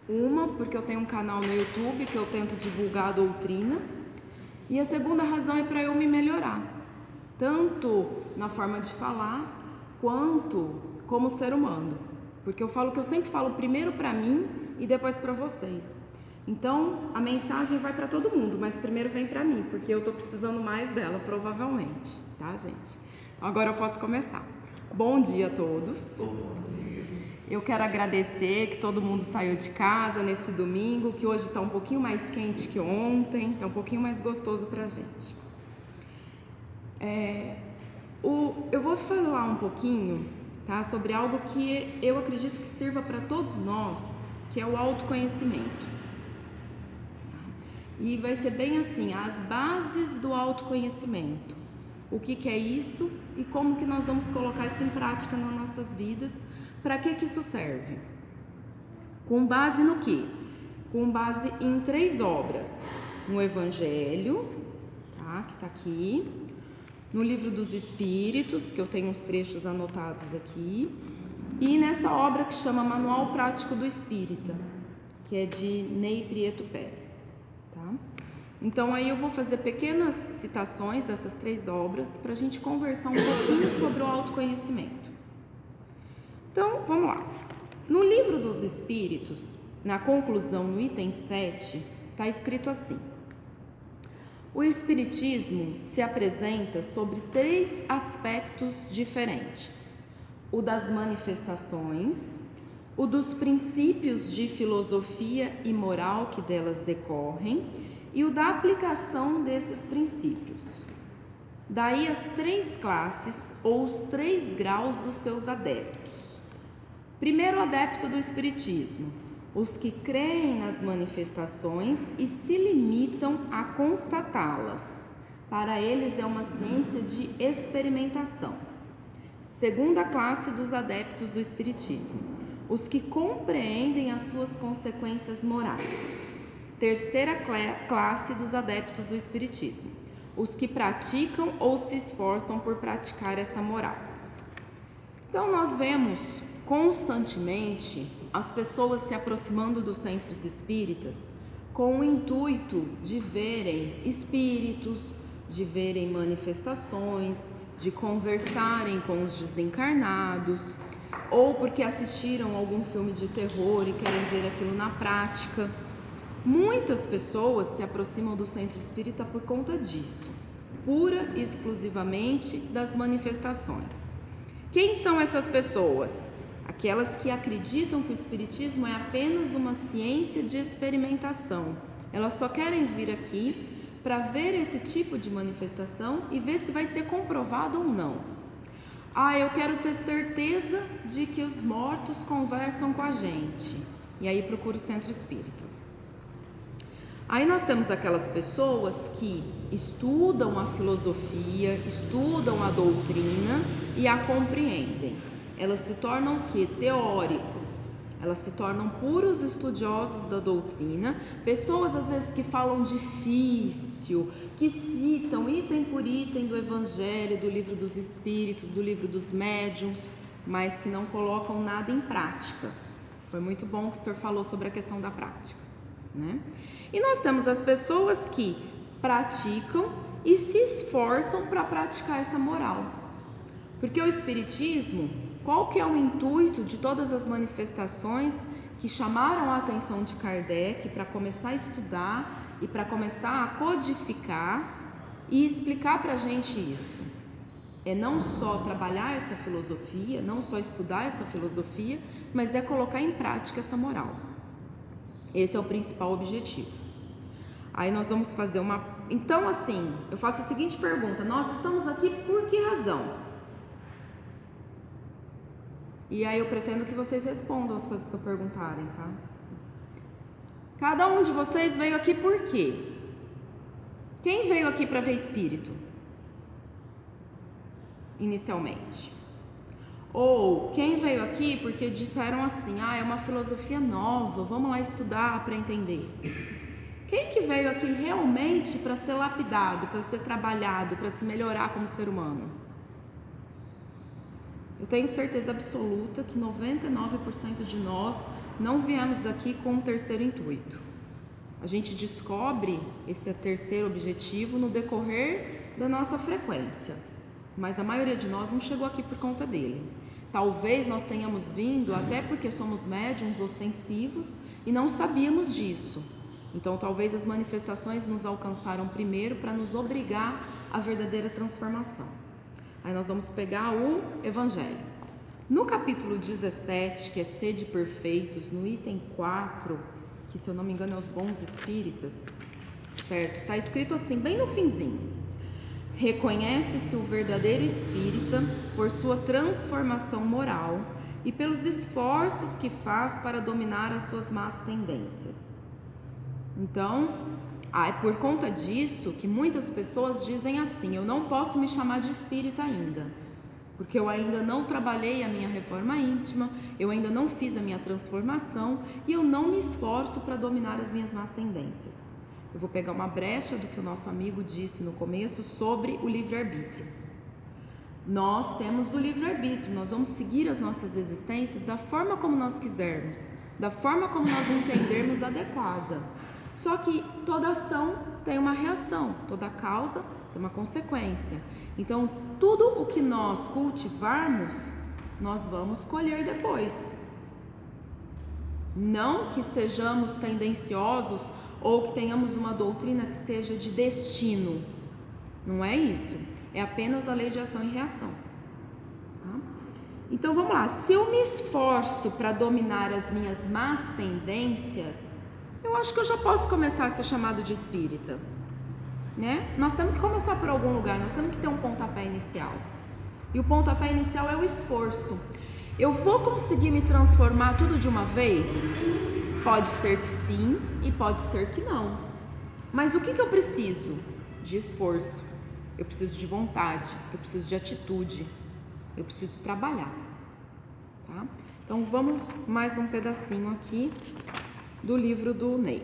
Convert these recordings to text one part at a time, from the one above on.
Uma, porque eu tenho um canal no YouTube que eu tento divulgar a doutrina. E a segunda razão é para eu me melhorar, tanto na forma de falar, quanto como ser humano. Porque eu falo que eu sempre falo primeiro para mim e depois para vocês. Então, a mensagem vai para todo mundo, mas primeiro vem para mim, porque eu estou precisando mais dela, provavelmente, tá, gente? Agora eu posso começar. Bom dia a todos. Eu quero agradecer que todo mundo saiu de casa nesse domingo, que hoje está um pouquinho mais quente que ontem, está um pouquinho mais gostoso para a gente. Eu vou falar um pouquinho, tá, sobre algo que eu acredito que sirva para todos nós, que é o autoconhecimento. E vai ser bem assim, as bases do autoconhecimento. O que é isso e como que nós vamos colocar isso em prática nas nossas vidas. Para que isso serve? Com base no quê? Com base em 3 obras. No Evangelho, tá? Que está aqui. No Livro dos Espíritos, que eu tenho uns trechos anotados aqui. E nessa obra que chama Manual Prático do Espírita, que é de Ney Prieto Pérez. Tá? Então aí eu vou fazer pequenas citações dessas 3 obras para a gente conversar um pouquinho sobre o autoconhecimento. Então, vamos lá. No Livro dos Espíritos, na conclusão, no item 7, está escrito assim: o Espiritismo se apresenta sobre 3 aspectos diferentes: o das manifestações, o dos princípios de filosofia e moral que delas decorrem e o da aplicação desses princípios. Daí as 3 classes ou os 3 graus dos seus adeptos. Primeiro adepto do Espiritismo, os que creem nas manifestações e se limitam a constatá-las. Para eles é uma ciência de experimentação. Segunda classe dos adeptos do Espiritismo, os que compreendem as suas consequências morais. Terceira classe dos adeptos do Espiritismo, os que praticam ou se esforçam por praticar essa moral. Então nós vemos constantemente as pessoas se aproximando dos centros espíritas com o intuito de verem espíritos, de verem manifestações, de conversarem com os desencarnados, ou porque assistiram algum filme de terror e querem ver aquilo na prática. Muitas pessoas se aproximam do centro espírita por conta disso, pura e exclusivamente das manifestações. Quem são essas pessoas? Aquelas que acreditam que o Espiritismo é apenas uma ciência de experimentação. Elas só querem vir aqui para ver esse tipo de manifestação e ver se vai ser comprovado ou não. Eu quero ter certeza de que os mortos conversam com a gente. E aí procura o centro espírita. Aí nós temos aquelas pessoas que estudam a filosofia, estudam a doutrina e a compreendem. Elas se tornam o quê? Teóricos. Elas se tornam puros estudiosos da doutrina, pessoas às vezes que falam difícil, que citam item por item do Evangelho, do Livro dos Espíritos, do Livro dos Médiuns, mas que não colocam nada em prática. Foi muito bom que o senhor falou sobre a questão da prática, né? E nós temos as pessoas que praticam e se esforçam para praticar essa moral. Porque o Espiritismo, qual que é o intuito de todas as manifestações que chamaram a atenção de Kardec para começar a estudar e para começar a codificar e explicar para a gente isso? É não só trabalhar essa filosofia, não só estudar essa filosofia, mas é colocar em prática essa moral. Esse é o principal objetivo. Aí nós vamos fazer uma... Então, assim, eu faço a seguinte pergunta: nós estamos aqui por que razão? E aí eu pretendo que vocês respondam as coisas que eu perguntarem, tá? Cada um de vocês veio aqui por quê? Quem veio aqui para ver espírito? Inicialmente. Ou quem veio aqui porque disseram assim: é uma filosofia nova, vamos lá estudar para entender. Quem que veio aqui realmente para ser lapidado, para ser trabalhado, para se melhorar como ser humano? Eu tenho certeza absoluta que 99% de nós não viemos aqui com um terceiro intuito. A gente descobre esse terceiro objetivo no decorrer da nossa frequência, mas a maioria de nós não chegou aqui por conta dele. Talvez nós tenhamos vindo até porque somos médiums ostensivos e não sabíamos disso. Então talvez as manifestações nos alcançaram primeiro para nos obrigar à verdadeira transformação. Aí nós vamos pegar o Evangelho. No capítulo 17, que é Sede Perfeitos, no item 4, que se eu não me engano é os bons espíritas, certo? Está escrito assim, bem no finzinho. Reconhece-se o verdadeiro espírita por sua transformação moral e pelos esforços que faz para dominar as suas más tendências. Então, é por conta disso que muitas pessoas dizem assim, eu não posso me chamar de espírita ainda, porque eu ainda não trabalhei a minha reforma íntima, eu ainda não fiz a minha transformação e eu não me esforço para dominar as minhas más tendências. Eu vou pegar uma brecha do que o nosso amigo disse no começo sobre o livre-arbítrio. Nós temos o livre-arbítrio, nós vamos seguir as nossas existências da forma como nós quisermos, da forma como nós entendermos adequada. Só que toda ação tem uma reação, toda causa tem uma consequência. Então, tudo o que nós cultivarmos, nós vamos colher depois. Não que sejamos tendenciosos ou que tenhamos uma doutrina que seja de destino. Não é isso. É apenas a lei de ação e reação. Tá? Então, vamos lá. Se eu me esforço para dominar as minhas más tendências, eu acho que eu já posso começar a ser chamado de espírita, né? Nós temos que começar por algum lugar, nós temos que ter um pontapé inicial. E o pontapé inicial é o esforço. Eu vou conseguir me transformar tudo de uma vez? Pode ser que sim e pode ser que não. Mas o que eu preciso? De esforço. Eu preciso de vontade, eu preciso de atitude, eu preciso trabalhar. Tá? Então vamos mais um pedacinho aqui do livro do Ney.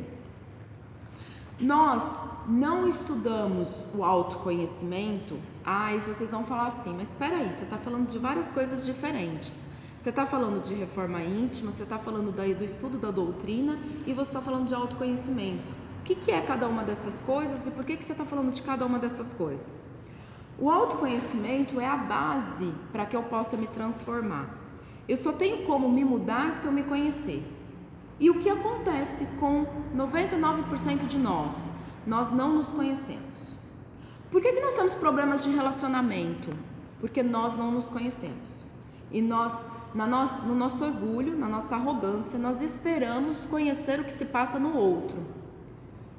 Nós não estudamos o autoconhecimento. Isso vocês vão falar assim, mas espera aí, você está falando de várias coisas diferentes. Você está falando de reforma íntima, você está falando do estudo da doutrina e você está falando de autoconhecimento. O que é cada uma dessas coisas e por que você está falando de cada uma dessas coisas? O autoconhecimento é a base para que eu possa me transformar. Eu só tenho como me mudar se eu me conhecer. E o que acontece com 99% de nós? Nós não nos conhecemos. Por que nós temos problemas de relacionamento? Porque nós não nos conhecemos. E nós, no nosso orgulho, na nossa arrogância, nós esperamos conhecer o que se passa no outro.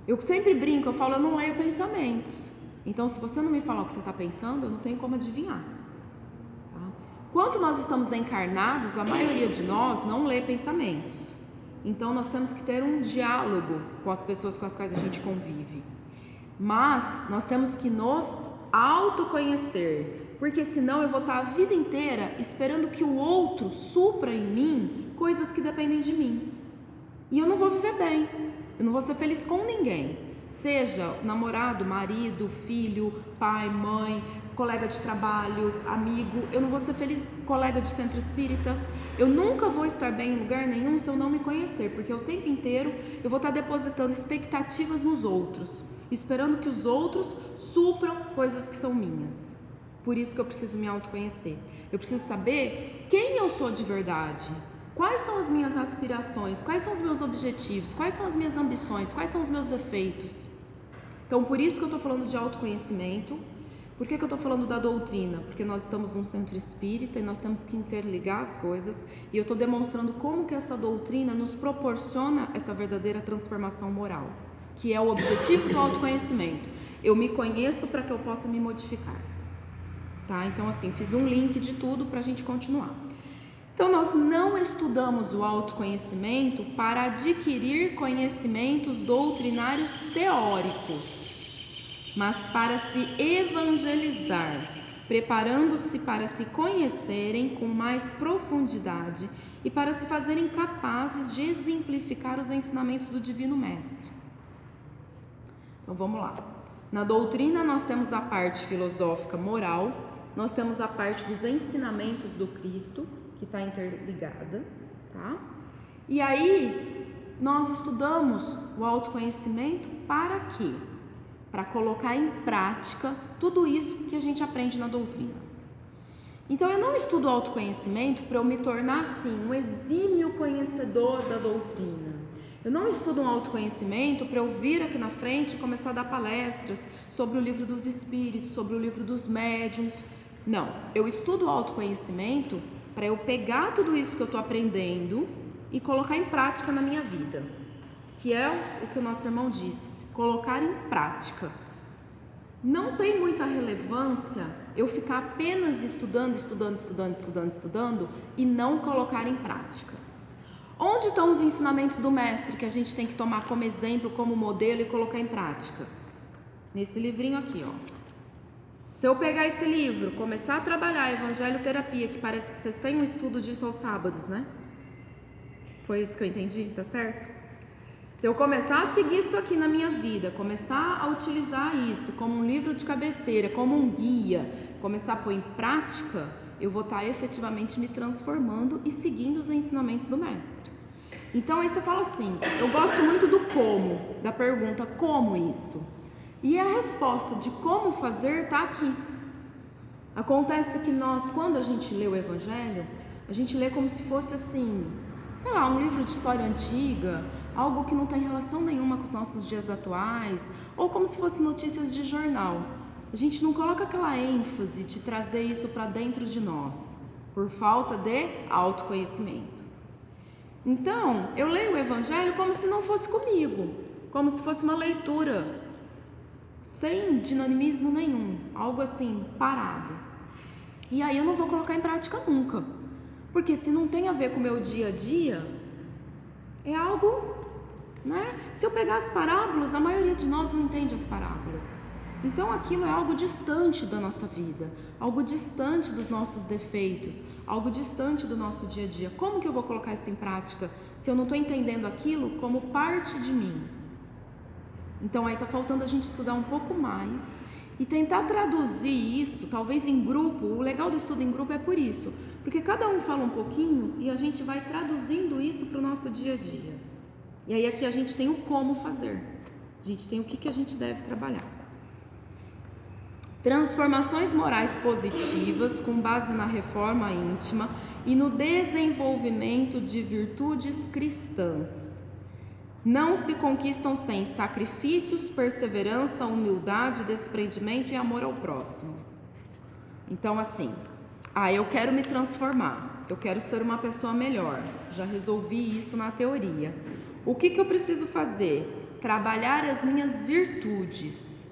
Eu sempre brinco, eu falo, eu não leio pensamentos. Então, se você não me falar o que você está pensando, eu não tenho como adivinhar. Tá? Quando nós estamos encarnados, a maioria de nós não lê pensamentos. Então nós temos que ter um diálogo com as pessoas com as quais a gente convive. Mas nós temos que nos autoconhecer, porque senão eu vou estar a vida inteira esperando que o outro supra em mim coisas que dependem de mim. E eu não vou viver bem, eu não vou ser feliz com ninguém. Seja namorado, marido, filho, pai, mãe, colega de trabalho, amigo, eu não vou ser feliz colega de centro espírita, eu nunca vou estar bem em lugar nenhum se eu não me conhecer, porque o tempo inteiro eu vou estar depositando expectativas nos outros, esperando que os outros supram coisas que são minhas. Por isso que eu preciso me autoconhecer, eu preciso saber quem eu sou de verdade, quais são as minhas aspirações, quais são os meus objetivos, quais são as minhas ambições, quais são os meus defeitos. Então por isso que eu estou falando de autoconhecimento. Por que eu estou falando da doutrina? Porque nós estamos num centro espírita e nós temos que interligar as coisas, e eu estou demonstrando como que essa doutrina nos proporciona essa verdadeira transformação moral, que é o objetivo do autoconhecimento. Eu me conheço para que eu possa me modificar. Tá? Então assim, fiz um link de tudo para a gente continuar. Então nós não estudamos o autoconhecimento para adquirir conhecimentos doutrinários teóricos, mas para se evangelizar, preparando-se para se conhecerem com mais profundidade e para se fazerem capazes de exemplificar os ensinamentos do Divino Mestre. Então vamos lá. Na doutrina nós temos a parte filosófica moral, nós temos a parte dos ensinamentos do Cristo, que está interligada, tá? E aí, nós estudamos o autoconhecimento para quê? Para colocar em prática tudo isso que a gente aprende na doutrina. Então, eu não estudo autoconhecimento para eu me tornar, assim, um exímio conhecedor da doutrina. Eu não estudo um autoconhecimento para eu vir aqui na frente e começar a dar palestras sobre o livro dos espíritos, sobre o livro dos médiuns. Não, eu estudo o autoconhecimento para eu pegar tudo isso que eu estou aprendendo e colocar em prática na minha vida. Que é o que o nosso irmão disse, colocar em prática. Não tem muita relevância eu ficar apenas estudando e não colocar em prática. Onde estão os ensinamentos do mestre que a gente tem que tomar como exemplo, como modelo e colocar em prática? Nesse livrinho aqui, ó. Se eu pegar esse livro, começar a trabalhar Evangelho Terapia, que parece que vocês têm um estudo disso aos sábados, né? Foi isso que eu entendi, tá certo? Se eu começar a seguir isso aqui na minha vida, começar a utilizar isso como um livro de cabeceira, como um guia, começar a pôr em prática, eu vou estar efetivamente me transformando e seguindo os ensinamentos do mestre. Então aí você fala assim, eu gosto muito do como, da pergunta como isso? E a resposta de como fazer está aqui. Acontece que nós, quando a gente lê o Evangelho, a gente lê como se fosse assim, sei lá, um livro de história antiga, algo que não tem relação nenhuma com os nossos dias atuais, ou como se fosse notícias de jornal. A gente não coloca aquela ênfase de trazer isso para dentro de nós, por falta de autoconhecimento. Então, eu leio o Evangelho como se não fosse comigo, como se fosse uma leitura, sem dinamismo nenhum, algo assim, parado. E aí eu não vou colocar em prática nunca, porque se não tem a ver com o meu dia a dia, é algo, né? Se eu pegar as parábolas, a maioria de nós não entende as parábolas. Então aquilo é algo distante da nossa vida, algo distante dos nossos defeitos, algo distante do nosso dia a dia. Como que eu vou colocar isso em prática se eu não estou entendendo aquilo como parte de mim? Então aí está faltando a gente estudar um pouco mais e tentar traduzir isso, talvez em grupo. O legal do estudo em grupo é por isso, porque cada um fala um pouquinho e a gente vai traduzindo isso para o nosso dia a dia. E aí aqui a gente tem o como fazer, a gente tem o que a gente deve trabalhar. Transformações morais positivas com base na reforma íntima e no desenvolvimento de virtudes cristãs. Não se conquistam sem sacrifícios, perseverança, humildade, desprendimento e amor ao próximo. Então assim, eu quero me transformar, eu quero ser uma pessoa melhor, já resolvi isso na teoria. O que eu preciso fazer? Trabalhar as minhas virtudes.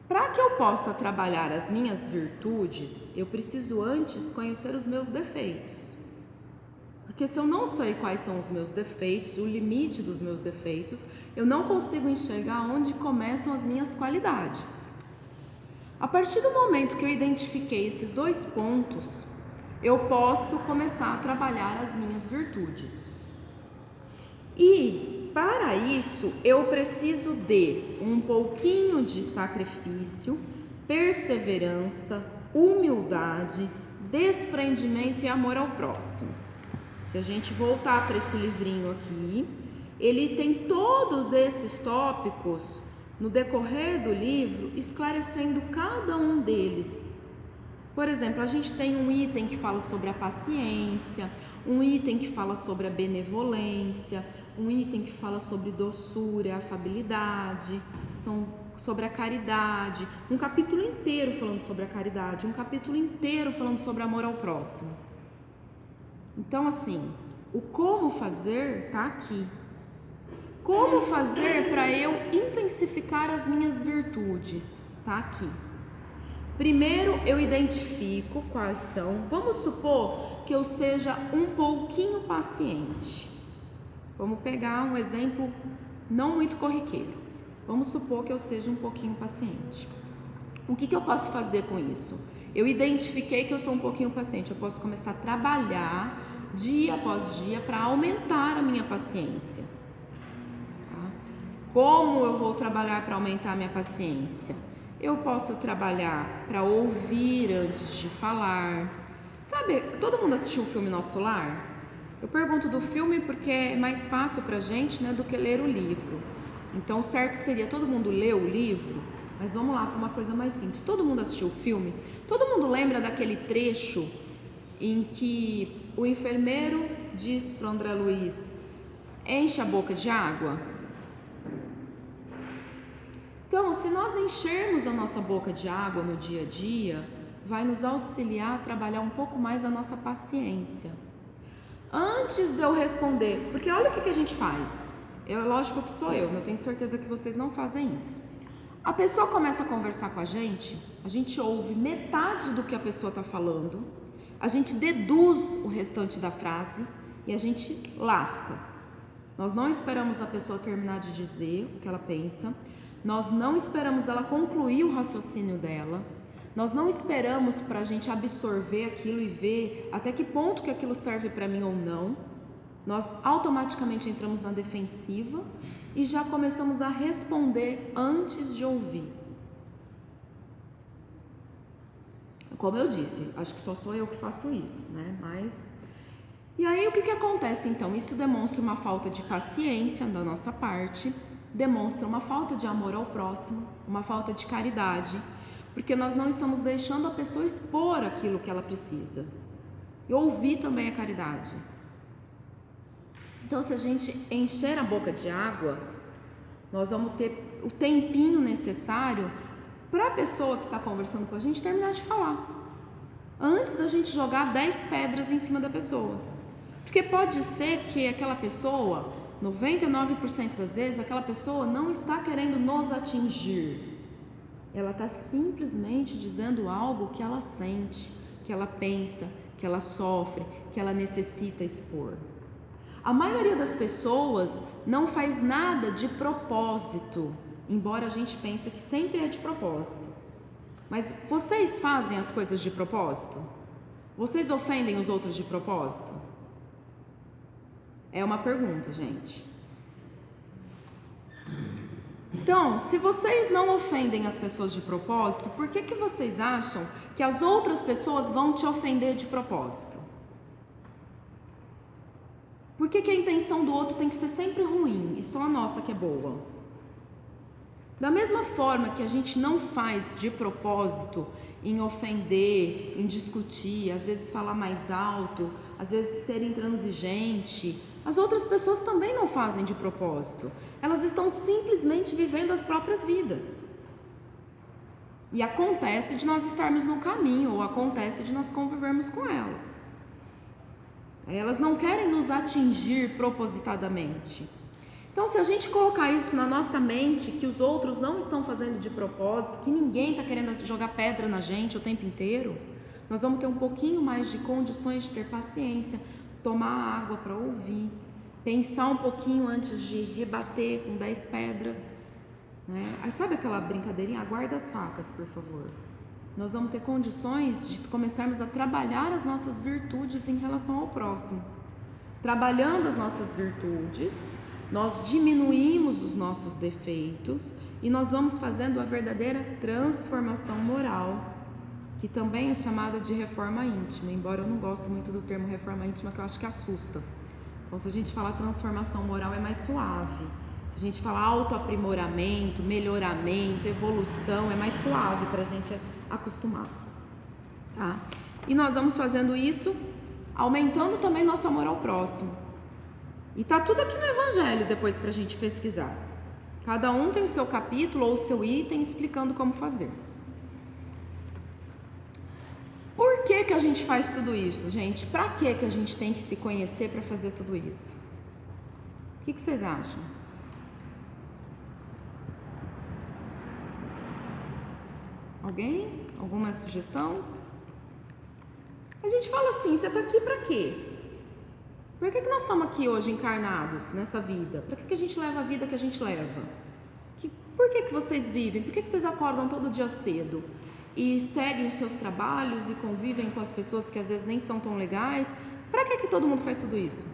Para que eu possa trabalhar as minhas virtudes, eu preciso antes conhecer os meus defeitos. Porque se eu não sei quais são os meus defeitos, o limite dos meus defeitos, eu não consigo enxergar onde começam as minhas qualidades. A partir do momento que eu identifiquei esses dois pontos, eu posso começar a trabalhar as minhas virtudes. E para isso eu preciso de um pouquinho de sacrifício, perseverança, humildade, desprendimento e amor ao próximo. Se a gente voltar para esse livrinho aqui, ele tem todos esses tópicos no decorrer do livro, esclarecendo cada um deles. Por exemplo, a gente tem um item que fala sobre a paciência, um item que fala sobre a benevolência, um item que fala sobre doçura, afabilidade, sobre a caridade, um capítulo inteiro falando sobre a caridade, um capítulo inteiro falando sobre amor ao próximo. Então assim, o como fazer está aqui. Como fazer para eu intensificar as minhas virtudes? Está aqui. Primeiro eu identifico quais são. Vamos supor que eu seja um pouquinho paciente. Vamos pegar um exemplo não muito corriqueiro. Vamos supor que eu seja um pouquinho paciente. O que eu posso fazer com isso? Eu identifiquei que eu sou um pouquinho paciente. Eu posso começar a trabalhar dia após dia para aumentar a minha paciência. Tá? Como eu vou trabalhar para aumentar a minha paciência? Eu posso trabalhar para ouvir antes de falar. Sabe, todo mundo assistiu o filme Nosso Lar? Eu pergunto do filme porque é mais fácil pra gente, né, do que ler o livro. Então, o certo seria todo mundo ler o livro, mas vamos lá para uma coisa mais simples. Todo mundo assistiu o filme? Todo mundo lembra daquele trecho em que o enfermeiro diz para o André Luiz: enche a boca de água? Então, se nós enchermos a nossa boca de água no dia a dia, vai nos auxiliar a trabalhar um pouco mais a nossa paciência. Antes de eu responder, porque olha o que a gente faz. Lógico que sou eu tenho certeza que vocês não fazem isso. A pessoa começa a conversar com a gente ouve metade do que a pessoa está falando, a gente deduz o restante da frase e a gente lasca. Nós não esperamos a pessoa terminar de dizer o que ela pensa, nós não esperamos ela concluir o raciocínio dela, nós não esperamos para a gente absorver aquilo e ver até que ponto que aquilo serve para mim ou não. Nós automaticamente entramos na defensiva e já começamos a responder antes de ouvir. Como eu disse, acho que só sou eu que faço isso, né? E aí o que acontece então? Isso demonstra uma falta de paciência da nossa parte, demonstra uma falta de amor ao próximo, uma falta de caridade, porque nós não estamos deixando a pessoa expor aquilo que ela precisa. E ouvir também é caridade. Então, se a gente encher a boca de água, nós vamos ter o tempinho necessário para a pessoa que está conversando com a gente terminar de falar, antes da gente jogar 10 pedras em cima da pessoa. Porque pode ser que aquela pessoa, 99% das vezes, aquela pessoa não está querendo nos atingir. Ela está simplesmente dizendo algo que ela sente, que ela pensa, que ela sofre, que ela necessita expor. A maioria das pessoas não faz nada de propósito, embora a gente pense que sempre é de propósito. Mas vocês fazem as coisas de propósito? Vocês ofendem os outros de propósito? É uma pergunta, gente. Então, se vocês não ofendem as pessoas de propósito, por que vocês acham que as outras pessoas vão te ofender de propósito? Por que a intenção do outro tem que ser sempre ruim e só a nossa que é boa? Da mesma forma que a gente não faz de propósito em ofender, em discutir, às vezes falar mais alto, às vezes ser intransigente, as outras pessoas também não fazem de propósito. Elas estão simplesmente vivendo as próprias vidas. E acontece de nós estarmos no caminho, ou acontece de nós convivermos com elas. Elas não querem nos atingir propositadamente. Então, se a gente colocar isso na nossa mente, que os outros não estão fazendo de propósito, que ninguém está querendo jogar pedra na gente o tempo inteiro, nós vamos ter um pouquinho mais de condições de ter paciência, tomar água para ouvir, pensar um pouquinho antes de rebater com 10 pedras, né? Aí sabe aquela brincadeirinha? Aguarda as facas, por favor. Nós vamos ter condições de começarmos a trabalhar as nossas virtudes em relação ao próximo. Trabalhando as nossas virtudes, nós diminuímos os nossos defeitos e nós vamos fazendo a verdadeira transformação moral, que também é chamada de reforma íntima, embora eu não gosto muito do termo reforma íntima, que eu acho que assusta. Então, se a gente falar transformação moral, é mais suave. Se a gente falar autoaprimoramento, melhoramento, evolução, é mais suave para a gente acostumar, tá? E nós vamos fazendo isso, aumentando também nosso amor ao próximo. E tá tudo aqui no Evangelho depois para a gente pesquisar. Cada um tem o seu capítulo ou o seu item explicando como fazer. Por que a gente faz tudo isso, gente? Para que a gente tem que se conhecer para fazer tudo isso? O que vocês acham? Alguém? Alguma sugestão? A gente fala assim, você está aqui para quê? Por que nós estamos aqui hoje encarnados nessa vida? Para que a gente leva a vida que a gente leva? Por que vocês vivem? Por que vocês acordam todo dia cedo? E seguem os seus trabalhos e convivem com as pessoas que às vezes nem são tão legais? Para que todo mundo faz tudo isso?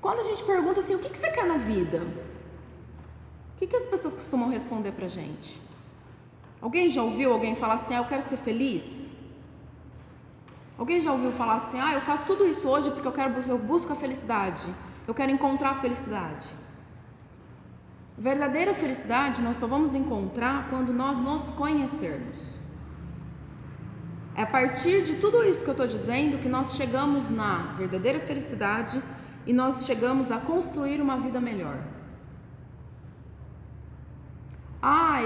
Quando a gente pergunta assim, o que você quer na vida? O que as pessoas costumam responder pra gente? Alguém já ouviu alguém falar assim, eu quero ser feliz? Alguém já ouviu falar assim, eu faço tudo isso hoje porque eu busco a felicidade, eu quero encontrar a felicidade? Verdadeira felicidade nós só vamos encontrar quando nós nos conhecermos. É a partir de tudo isso que eu estou dizendo que nós chegamos na verdadeira felicidade e nós chegamos a construir uma vida melhor.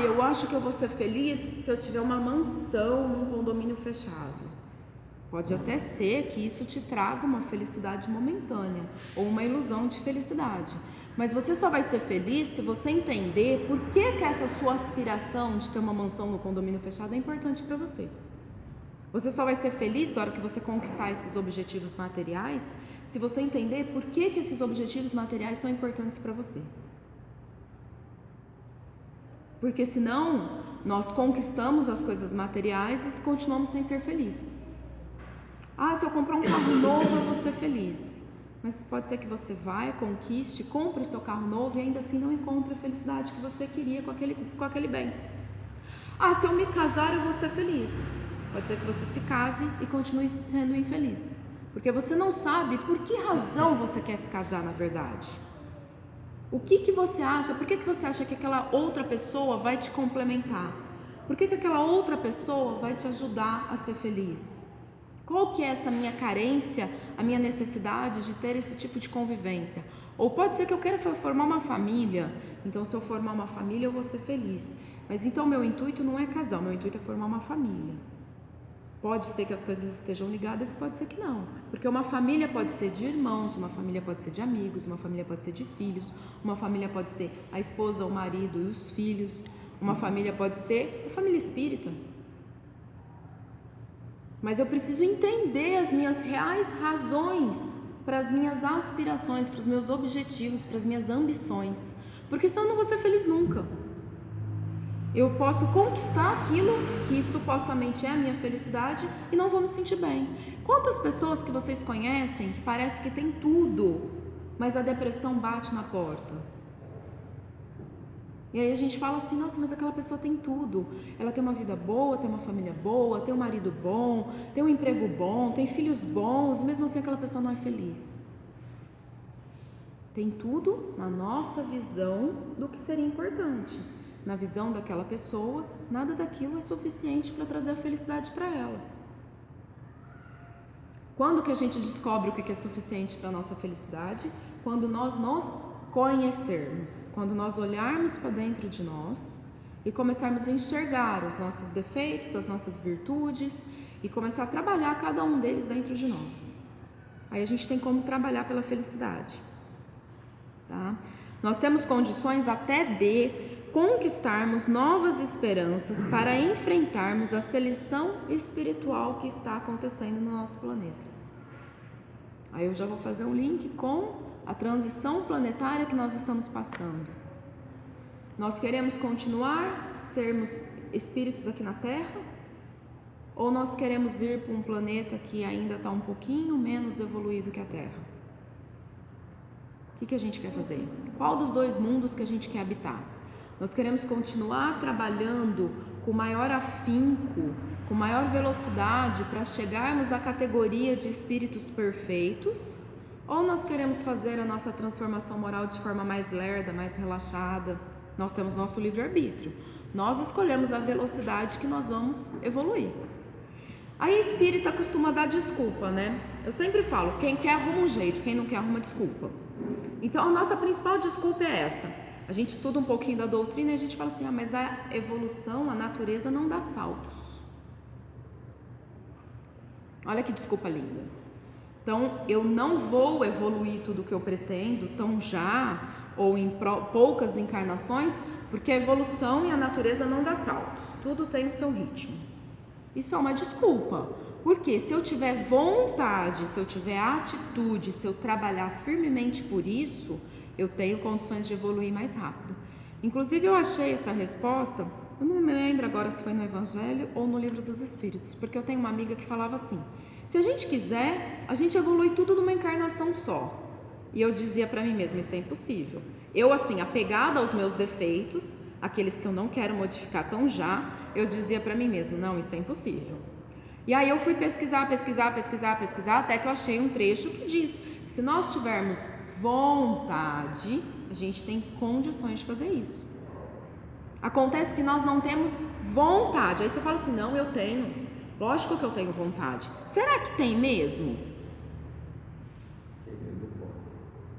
Eu acho que eu vou ser feliz se eu tiver uma mansão num condomínio fechado. Pode até ser que isso te traga uma felicidade momentânea ou uma ilusão de felicidade. Mas você só vai ser feliz se você entender por que essa sua aspiração de ter uma mansão no condomínio fechado é importante para você. Você só vai ser feliz na hora que você conquistar esses objetivos materiais, se você entender por que esses objetivos materiais são importantes para você. Porque senão, nós conquistamos as coisas materiais e continuamos sem ser felizes. Se eu comprar um carro novo, eu vou ser feliz. Mas pode ser que você vai, conquiste, compre o seu carro novo e ainda assim não encontre a felicidade que você queria com aquele bem. Se eu me casar, eu vou ser feliz. Pode ser que você se case e continue sendo infeliz. Porque você não sabe por que razão você quer se casar na verdade. O que você acha? Por que você acha que aquela outra pessoa vai te complementar? Por que aquela outra pessoa vai te ajudar a ser feliz? Qual que é essa minha carência, a minha necessidade de ter esse tipo de convivência? Ou pode ser que eu queira formar uma família, então se eu formar uma família eu vou ser feliz. Mas então meu intuito não é casar, meu intuito é formar uma família. Pode ser que as coisas estejam ligadas e pode ser que não. Porque uma família pode ser de irmãos, uma família pode ser de amigos, uma família pode ser de filhos, uma família pode ser a esposa, o marido e os filhos, uma família pode ser a família espírita. Mas eu preciso entender as minhas reais razões para as minhas aspirações, para os meus objetivos, para as minhas ambições. Porque senão eu não vou ser feliz nunca. Eu posso conquistar aquilo que supostamente é a minha felicidade e não vou me sentir bem. Quantas pessoas que vocês conhecem que parece que tem tudo, mas a depressão bate na porta? E aí a gente fala assim, nossa, mas aquela pessoa tem tudo. Ela tem uma vida boa, tem uma família boa, tem um marido bom, tem um emprego bom, tem filhos bons, mesmo assim aquela pessoa não é feliz. Tem tudo na nossa visão do que seria importante. Na visão daquela pessoa, nada daquilo é suficiente para trazer a felicidade para ela. Quando que a gente descobre o que é suficiente para a nossa felicidade? Quando nós nos conhecermos, quando nós olharmos para dentro de nós e começarmos a enxergar os nossos defeitos, as nossas virtudes e começar a trabalhar cada um deles dentro de nós. Aí a gente tem como trabalhar pela felicidade, tá? Nós temos condições até de conquistarmos novas esperanças para enfrentarmos a seleção espiritual que está acontecendo no nosso planeta. Aí eu já vou fazer um link com a transição planetária que nós estamos passando. Nós queremos continuar sermos espíritos aqui na Terra? Ou nós queremos ir para um planeta que ainda está um pouquinho menos evoluído que a Terra? O que a gente quer fazer? Qual dos dois mundos que a gente quer habitar? Nós queremos continuar trabalhando com maior afinco, com maior velocidade para chegarmos à categoria de espíritos perfeitos? Ou nós queremos fazer a nossa transformação moral de forma mais lerda, mais relaxada? Nós temos nosso livre-arbítrio. Nós escolhemos a velocidade que nós vamos evoluir. Aí espírita costuma dar desculpa, né? Eu sempre falo, quem quer arruma um jeito, quem não quer arruma desculpa. Então a nossa principal desculpa é essa. A gente estuda um pouquinho da doutrina e a gente fala assim, mas a evolução, a natureza não dá saltos. Olha que desculpa linda. Então, eu não vou evoluir tudo o que eu pretendo, tão já, ou em poucas encarnações, porque a evolução e a natureza não dá saltos. Tudo tem o seu ritmo. Isso é uma desculpa. Porque se eu tiver vontade, se eu tiver atitude, se eu trabalhar firmemente por isso, eu tenho condições de evoluir mais rápido. Inclusive, eu achei essa resposta, eu não me lembro agora se foi no Evangelho ou no Livro dos Espíritos, porque eu tenho uma amiga que falava assim, se a gente quiser, a gente evolui tudo numa encarnação só. E eu dizia para mim mesma, isso é impossível. Eu, assim, apegada aos meus defeitos, aqueles que eu não quero modificar tão já, eu dizia para mim mesma, não, isso é impossível. E aí eu fui pesquisar, até que eu achei um trecho que diz que se nós tivermos vontade, a gente tem condições de fazer isso. Acontece que nós não temos vontade. Aí você fala assim, não, eu tenho. Lógico que eu tenho vontade. Será que tem mesmo?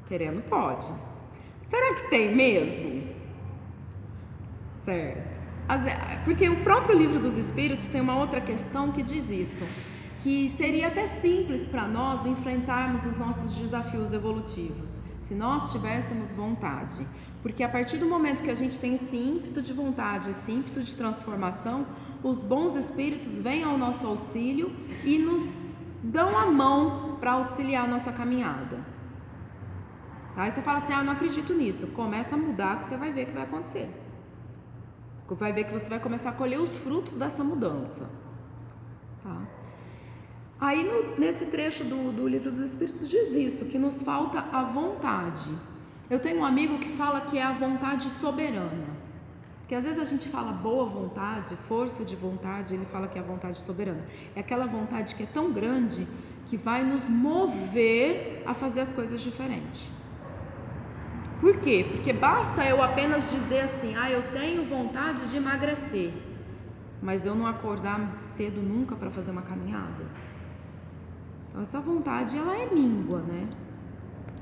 Querendo pode. Será que tem mesmo? Certo. Porque o próprio Livro dos Espíritos tem uma outra questão que diz isso, que seria até simples para nós enfrentarmos os nossos desafios evolutivos, se nós tivéssemos vontade. Porque a partir do momento que a gente tem esse ímpeto de vontade, esse ímpeto de transformação, os bons espíritos vêm ao nosso auxílio e nos dão a mão para auxiliar a nossa caminhada. Tá? Aí você fala assim, eu não acredito nisso. Começa a mudar que você vai ver que vai acontecer. Vai ver que você vai começar a colher os frutos dessa mudança. Tá? Aí nesse trecho do Livro dos Espíritos diz isso, que nos falta a vontade. Eu tenho um amigo que fala que é a vontade soberana. Porque às vezes a gente fala boa vontade, força de vontade, ele fala que é a vontade soberana. É aquela vontade que é tão grande que vai nos mover a fazer as coisas diferentes. Por quê? Porque basta eu apenas dizer assim, eu tenho vontade de emagrecer, mas eu não acordar cedo nunca para fazer uma caminhada. Então essa vontade, ela é míngua, né?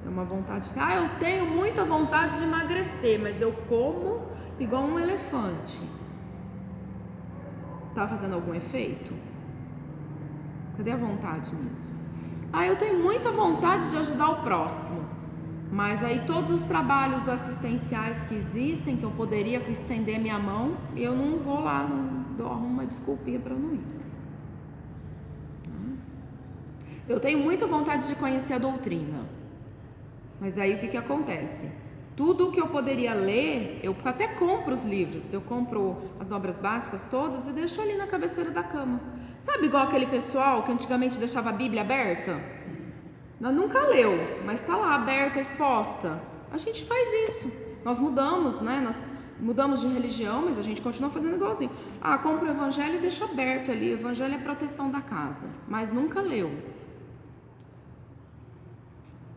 É uma vontade de, eu tenho muita vontade de emagrecer, mas eu como igual um elefante. Tá fazendo algum efeito? Cadê a vontade nisso? Eu tenho muita vontade de ajudar o próximo. Mas aí todos os trabalhos assistenciais que existem, que eu poderia estender minha mão, eu não vou lá, não arrumo uma desculpinha para não ir. Eu tenho muita vontade de conhecer a doutrina. Mas aí o que acontece? Tudo que eu poderia ler, eu até compro os livros, eu compro as obras básicas todas e deixo ali na cabeceira da cama. Sabe igual aquele pessoal que antigamente deixava a Bíblia aberta? Nunca leu, mas está lá aberta, exposta. A gente faz isso. Nós mudamos, né? Nós mudamos de religião, mas a gente continua fazendo igualzinho. Compra o evangelho e deixa aberto ali. O evangelho é proteção da casa, mas nunca leu.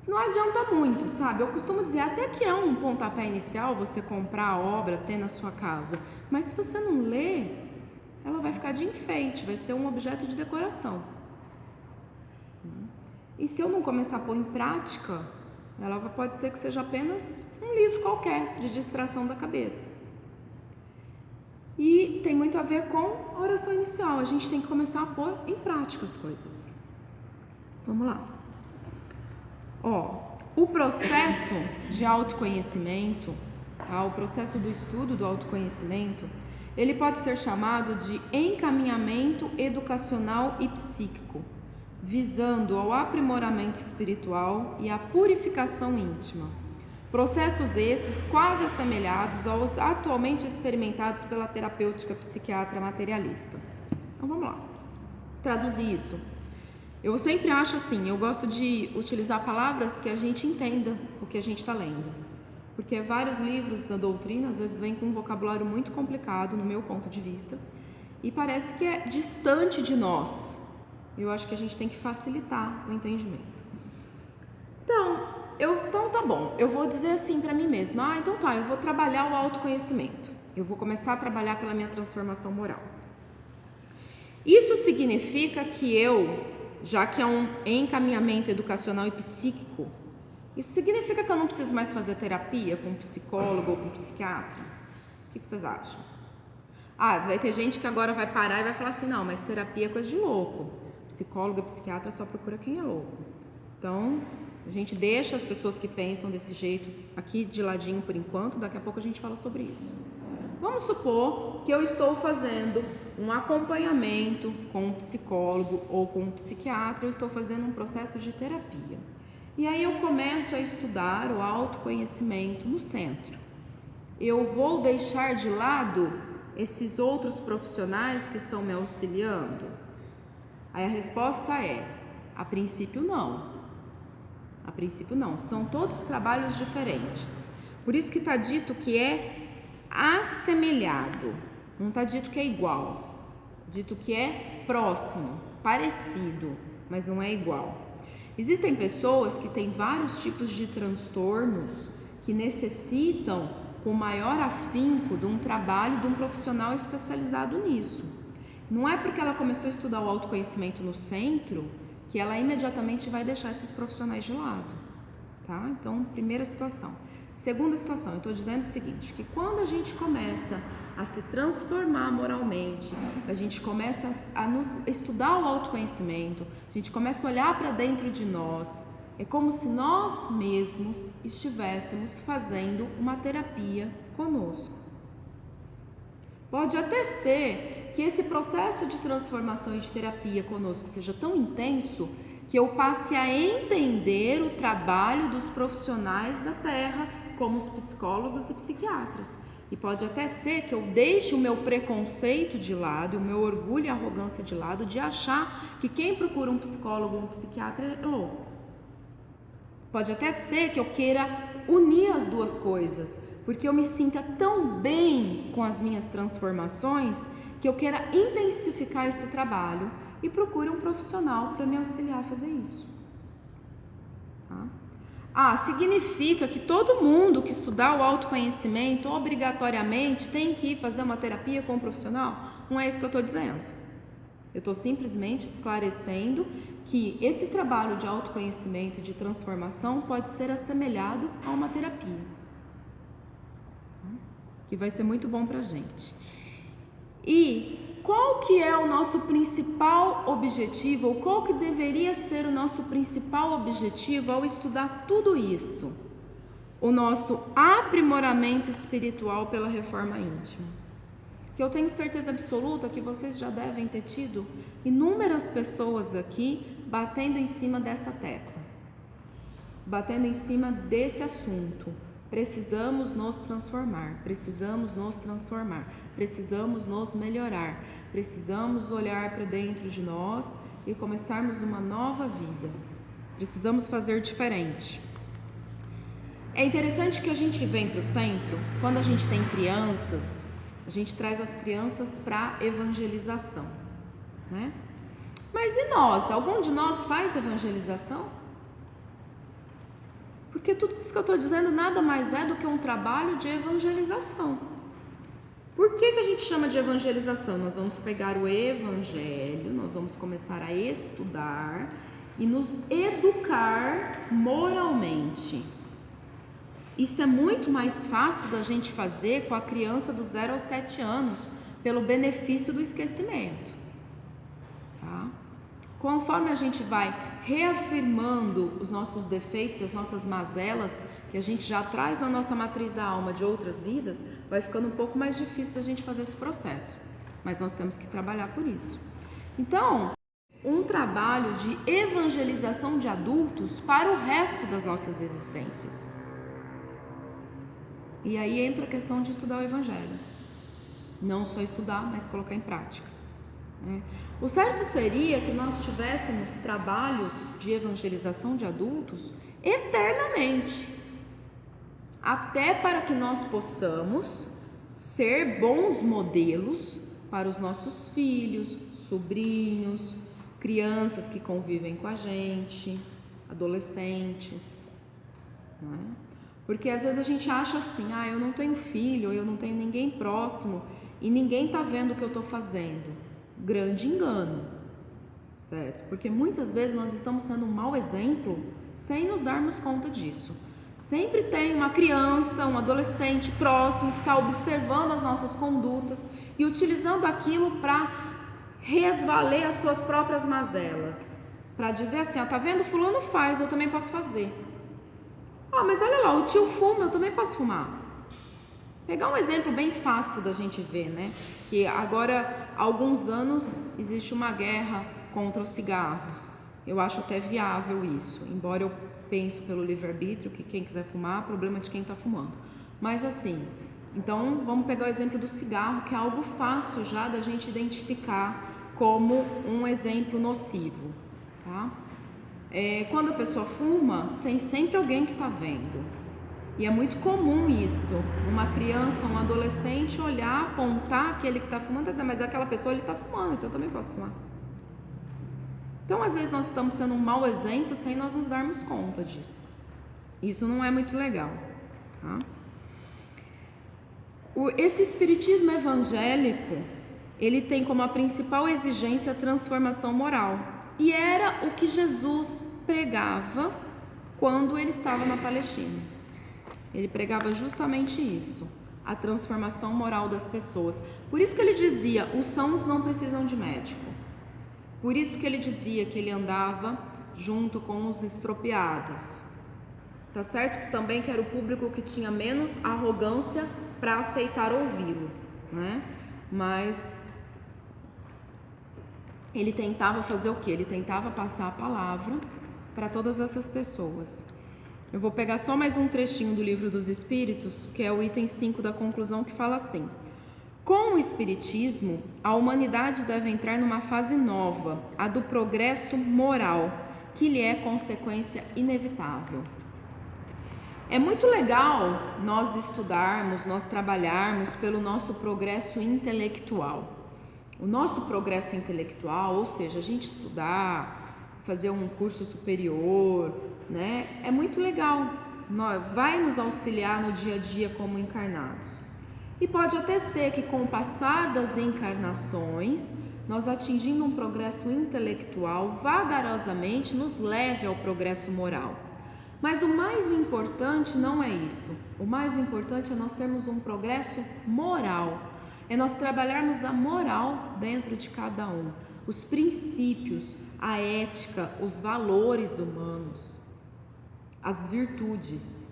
Não adianta muito, sabe? Eu costumo dizer até que é um pontapé inicial você comprar a obra, ter na sua casa. Mas se você não lê, ela vai ficar de enfeite, vai ser um objeto de decoração. E se eu não começar a pôr em prática, ela pode ser que seja apenas um livro qualquer, de distração da cabeça. E tem muito a ver com a oração inicial. A gente tem que começar a pôr em prática as coisas. Vamos lá. O processo de autoconhecimento, o processo do estudo do autoconhecimento, ele pode ser chamado de encaminhamento educacional e psíquico, visando ao aprimoramento espiritual e à purificação íntima. Processos esses quase assemelhados aos atualmente experimentados pela terapêutica psiquiatra materialista. Então vamos lá, traduzir isso. Eu sempre acho assim, eu gosto de utilizar palavras que a gente entenda o que a gente está lendo. Porque vários livros da doutrina às vezes vêm com um vocabulário muito complicado, no meu ponto de vista, e parece que é distante de nós. Eu acho que a gente tem que facilitar o entendimento. Então tá bom, eu vou dizer assim para mim mesma, eu vou trabalhar o autoconhecimento. Eu vou começar a trabalhar pela minha transformação moral. Isso significa que já que é um encaminhamento educacional e psíquico, isso significa que eu não preciso mais fazer terapia com um psicólogo ou com um psiquiatra? O que vocês acham? Vai ter gente que agora vai parar e vai falar assim, não, mas terapia é coisa de louco. Psicólogo e psiquiatra só procura quem é louco. Então, a gente deixa as pessoas que pensam desse jeito aqui de ladinho por enquanto, daqui a pouco a gente fala sobre isso. Vamos supor que eu estou fazendo um acompanhamento com um psicólogo ou com um psiquiatra, eu estou fazendo um processo de terapia. E aí eu começo a estudar o autoconhecimento no centro. Eu vou deixar de lado esses outros profissionais que estão me auxiliando? Aí a resposta é, a princípio não. São todos trabalhos diferentes. Por isso que está dito que é assemelhado. Não está dito que é igual, dito que é próximo, parecido, mas não é igual. Existem pessoas que têm vários tipos de transtornos que necessitam com maior afinco de um trabalho de um profissional especializado nisso. Não é porque ela começou a estudar o autoconhecimento no centro que ela imediatamente vai deixar esses profissionais de lado, tá? Então, primeira situação. Segunda situação, eu estou dizendo o seguinte, que quando a gente começa a se transformar moralmente, a gente começa a estudar o autoconhecimento, a gente começa a olhar para dentro de nós, é como se nós mesmos estivéssemos fazendo uma terapia conosco. Pode até ser que esse processo de transformação e de terapia conosco seja tão intenso que eu passe a entender o trabalho dos profissionais da Terra, como os psicólogos e psiquiatras. E pode até ser que eu deixe o meu preconceito de lado, o meu orgulho e arrogância de lado, de achar que quem procura um psicólogo ou um psiquiatra é louco. Pode até ser que eu queira unir as duas coisas, porque eu me sinta tão bem com as minhas transformações que eu queira intensificar esse trabalho e procure um profissional para me auxiliar a fazer isso. Tá? Significa que todo mundo que estudar o autoconhecimento obrigatoriamente tem que ir fazer uma terapia com um profissional? Não é isso que eu estou dizendo. Eu estou simplesmente esclarecendo que esse trabalho de autoconhecimento e de transformação pode ser assemelhado a uma terapia, que vai ser muito bom para a gente. E qual que é o nosso principal objetivo, ou qual que deveria ser o nosso principal objetivo ao estudar tudo isso? O nosso aprimoramento espiritual pela reforma íntima. Que eu tenho certeza absoluta que vocês já devem ter tido inúmeras pessoas aqui batendo em cima dessa tecla, batendo em cima desse assunto. Precisamos nos transformar, precisamos nos transformar, precisamos nos melhorar, precisamos olhar para dentro de nós e começarmos uma nova vida. Precisamos fazer diferente. É interessante que a gente vem para o centro, quando a gente tem crianças, a gente traz as crianças para evangelização, né? Mas e nós? Algum de nós faz evangelização? Porque tudo isso que eu estou dizendo nada mais é do que um trabalho de evangelização. Por que a gente chama de evangelização? Nós vamos pegar o evangelho, nós vamos começar a estudar e nos educar moralmente. Isso é muito mais fácil da gente fazer com a criança do 0 aos 7 anos, pelo benefício do esquecimento. Tá? Conforme a gente vai reafirmando os nossos defeitos, as nossas mazelas, que a gente já traz na nossa matriz da alma de outras vidas, vai ficando um pouco mais difícil da gente fazer esse processo. Mas nós temos que trabalhar por isso. Então, um trabalho de evangelização de adultos para o resto das nossas existências. E aí entra a questão de estudar o Evangelho. Não só estudar, mas colocar em prática. O certo seria que nós tivéssemos trabalhos de evangelização de adultos eternamente, até para que nós possamos ser bons modelos para os nossos filhos, sobrinhos, crianças que convivem com a gente, adolescentes, não é? Porque às vezes a gente acha assim, eu não tenho filho, eu não tenho ninguém próximo e ninguém está vendo o que eu estou fazendo. Grande engano, certo? Porque muitas vezes nós estamos sendo um mau exemplo sem nos darmos conta disso. Sempre tem uma criança, um adolescente próximo que está observando as nossas condutas e utilizando aquilo para resvaler as suas próprias mazelas. Para dizer assim, tá vendo? Fulano faz, eu também posso fazer. Mas olha lá, o tio fuma, eu também posso fumar. Pegar um exemplo bem fácil da gente ver, né? Que agora, há alguns anos, existe uma guerra contra os cigarros. Eu acho até viável isso, embora eu pense pelo livre-arbítrio que quem quiser fumar, problema de quem está fumando. Mas assim, então vamos pegar o exemplo do cigarro, que é algo fácil já da gente identificar como um exemplo nocivo, tá? Quando a pessoa fuma, tem sempre alguém que está vendo. E é muito comum isso, uma criança, um adolescente olhar, apontar aquele que está fumando e dizer, mas aquela pessoa ele está fumando, então eu também posso fumar. Então, às vezes nós estamos sendo um mau exemplo sem nós nos darmos conta disso. Isso não é muito legal, tá? Esse espiritismo evangélico, ele tem como a principal exigência a transformação moral. E era o que Jesus pregava quando ele estava na Palestina. Ele pregava justamente isso, a transformação moral das pessoas. Por isso que ele dizia, os sãos não precisam de médico. Por isso que ele dizia que ele andava junto com os estropiados. Tá certo que também que era o público que tinha menos arrogância para aceitar ouvi-lo, né? Mas ele tentava fazer o quê? Ele tentava passar a palavra para todas essas pessoas. Eu vou pegar só mais um trechinho do Livro dos Espíritos, que é o item 5 da conclusão, que fala assim: com o Espiritismo, a humanidade deve entrar numa fase nova, a do progresso moral, que lhe é consequência inevitável. É muito legal nós estudarmos, nós trabalharmos pelo nosso progresso intelectual. O nosso progresso intelectual, ou seja, a gente estudar, fazer um curso superior, né? É muito legal, vai nos auxiliar no dia a dia como encarnados. E pode até ser que com o passar das encarnações, nós atingindo um progresso intelectual, vagarosamente nos leve ao progresso moral. Mas o mais importante não é isso. O mais importante é nós termos um progresso moral. É nós trabalharmos a moral dentro de cada um. Os princípios, a ética, os valores humanos, as virtudes.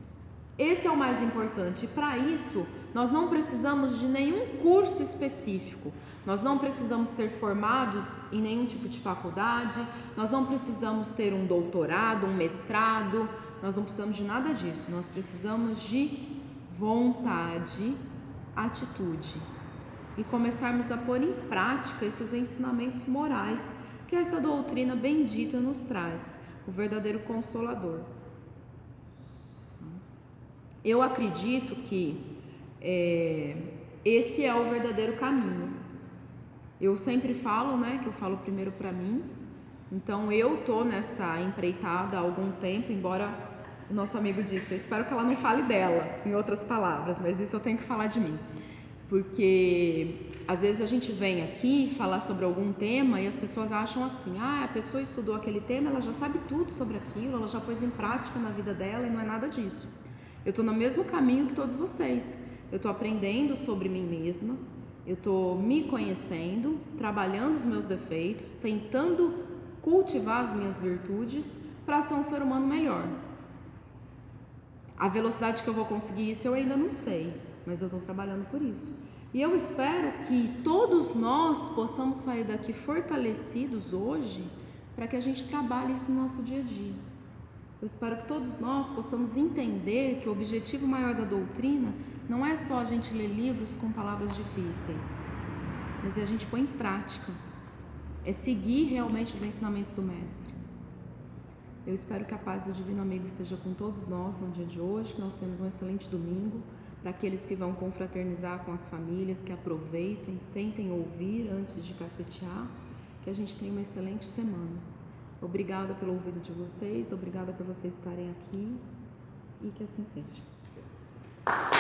Esse é o mais importante. E para isso, nós não precisamos de nenhum curso específico. Nós não precisamos ser formados em nenhum tipo de faculdade. Nós não precisamos ter um doutorado, um mestrado. Nós não precisamos de nada disso. Nós precisamos de vontade, atitude. E começarmos a pôr em prática esses ensinamentos morais que essa doutrina bendita nos traz. O verdadeiro consolador. Eu acredito que esse é o verdadeiro caminho. Eu sempre falo, né, que eu falo primeiro para mim. Então eu tô nessa empreitada há algum tempo, embora o nosso amigo disse, eu espero que ela não fale dela, em outras palavras, mas isso eu tenho que falar de mim. Porque às vezes a gente vem aqui falar sobre algum tema e as pessoas acham assim, a pessoa estudou aquele tema, ela já sabe tudo sobre aquilo, ela já pôs em prática na vida dela, e não é nada disso. Eu estou no mesmo caminho que todos vocês. Eu estou aprendendo sobre mim mesma, eu estou me conhecendo, trabalhando os meus defeitos, tentando cultivar as minhas virtudes para ser um ser humano melhor. A velocidade que eu vou conseguir isso eu ainda não sei, mas eu estou trabalhando por isso. E eu espero que todos nós possamos sair daqui fortalecidos hoje para que a gente trabalhe isso no nosso dia a dia. Eu espero que todos nós possamos entender que o objetivo maior da doutrina não é só a gente ler livros com palavras difíceis, mas é a gente pôr em prática, é seguir realmente os ensinamentos do Mestre. Eu espero que a paz do Divino Amigo esteja com todos nós no dia de hoje, que nós temos um excelente domingo. Para aqueles que vão confraternizar com as famílias, que aproveitem, tentem ouvir antes de cacetear, que a gente tenha uma excelente semana. Obrigada pelo ouvido de vocês, obrigada por vocês estarem aqui e que assim seja.